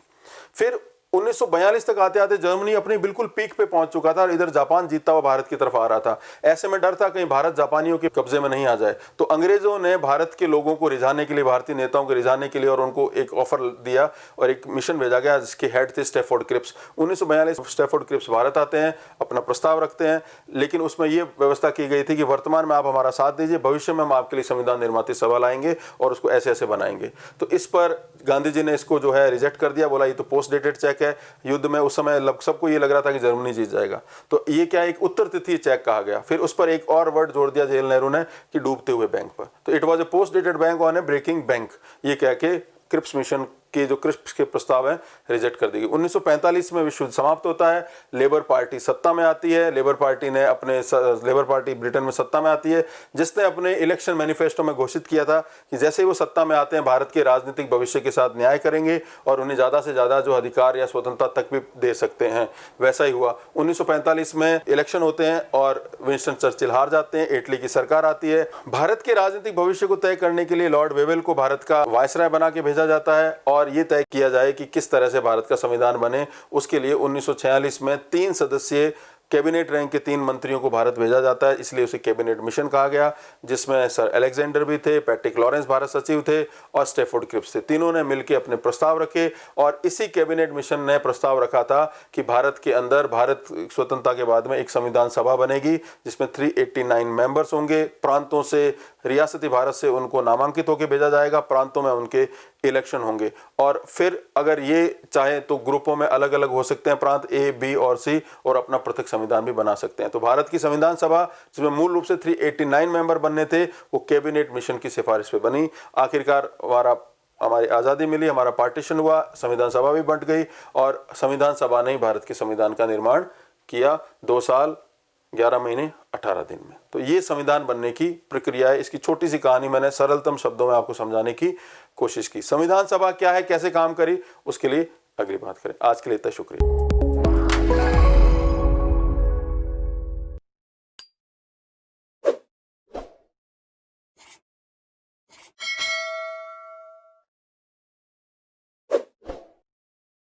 फिर 1942 तक आते आते जर्मनी अपनी बिल्कुल पीक पे पहुंच चुका था और इधर जापान जीतता हुआ भारत की तरफ आ रहा था। ऐसे में डर था कहीं भारत जापानियों के कब्जे में नहीं आ जाए। तो अंग्रेजों ने भारत के लोगों को रिझाने के लिए, भारतीय नेताओं को रिझाने के लिए, और उनको एक ऑफर दिया और एक मिशन भेजा गया जिसके हेड थे स्टैफोर्ड क्रिप्स। 1942 स्टैफोर्ड क्रिप्स भारत आते हैं, अपना प्रस्ताव रखते हैं, लेकिन उसमें यह व्यवस्था की गई थी कि वर्तमान में आप हमारा साथ दीजिए, भविष्य में हम आपके लिए संविधान निर्मात्री सभा लाएंगे और उसको ऐसे ऐसे बनाएंगे। तो इस पर गांधी जी ने इसको जो है रिजेक्ट कर दिया, बोला ये तो पोस्ट डेटेड चेक है। युद्ध में उस समय सबको ये लग रहा था कि जर्मनी जीत जाएगा, तो ये क्या एक उत्तर तिथि चेक कहा गया। फिर उस पर एक और वर्ड जोड़ दिया JL नेहरू ने कि डूबते हुए बैंक पर। तो it was a post dated bank on a breaking bank, ये कह के क्रिप्स मिशन के जो क्रिप्स के प्रस्ताव हैं रिजेक्ट कर दी गई। 1945 में विश्व युद्ध समाप्त होता है, लेबर पार्टी सत्ता में आती है। लेबर पार्टी ब्रिटेन में सत्ता में आती है, जिसने अपने इलेक्शन मैनिफेस्टो में घोषित किया था कि जैसे ही वो सत्ता में आते हैं भारत के राजनीतिक भविष्य के साथ न्याय करेंगे और उन्हें ज़्यादा से ज़्यादा जो अधिकार या स्वतंत्रता तक भी दे सकते हैं। वैसा ही हुआ। 1945 में इलेक्शन होते हैं और विंस्टन चर्चिल हार जाते हैं, इटली की सरकार आती है। भारत के राजनीतिक भविष्य को तय करने के लिए लॉर्ड वेवेल को भारत का वायसराय बना के भेजा जाता है और ये तय किया जाए कि किस तरह से भारत का संविधान बने। उसके लिए 1946 में 3 सदस्यीय कैबिनेट रैंक के 3 मंत्रियों को भारत भेजा जाता है, इसलिए उसे कैबिनेट मिशन कहा गया, जिसमें सर अलेक्जेंडर भी थे, पैट्रिक लॉरेंस भारत सचिव थे और स्टैफोर्ड क्रिप्स थे। तीनों ने मिलकर अपने प्रस्ताव रखे और इसी कैबिनेट मिशन ने प्रस्ताव रखा था कि भारत के अंदर भारत स्वतंत्रता के बाद में एक संविधान सभा बनेगी जिसमें 389 मेंबर्स होंगे। प्रांतों से, रियासती भारत से उनको नामांकित होकर भेजा जाएगा, प्रांतों में उनके इलेक्शन होंगे और फिर अगर ये चाहे तो ग्रुपों में अलग अलग हो सकते हैं प्रांत ए, बी और सी, और अपना पृथक संविधान भी बना सकते हैं। तो भारत की संविधान सभा जिसमें मूल रूप से 389 मेंबर बनने थे, वो कैबिनेट मिशन की सिफारिश पे बनी। आखिरकार हमारी आज़ादी मिली, हमारा पार्टीशन हुआ, संविधान सभा भी बंट गई और संविधान सभा ने भारत के संविधान का निर्माण किया 2 साल 11 महीने 18 दिन में। तो ये संविधान बनने की प्रक्रिया है। इसकी छोटी सी कहानी मैंने सरलतम शब्दों में आपको समझाने की कोशिश की। संविधान सभा क्या है, कैसे काम करी, उसके लिए अगली बात करें। आज के लिए इतना शुक्रिया।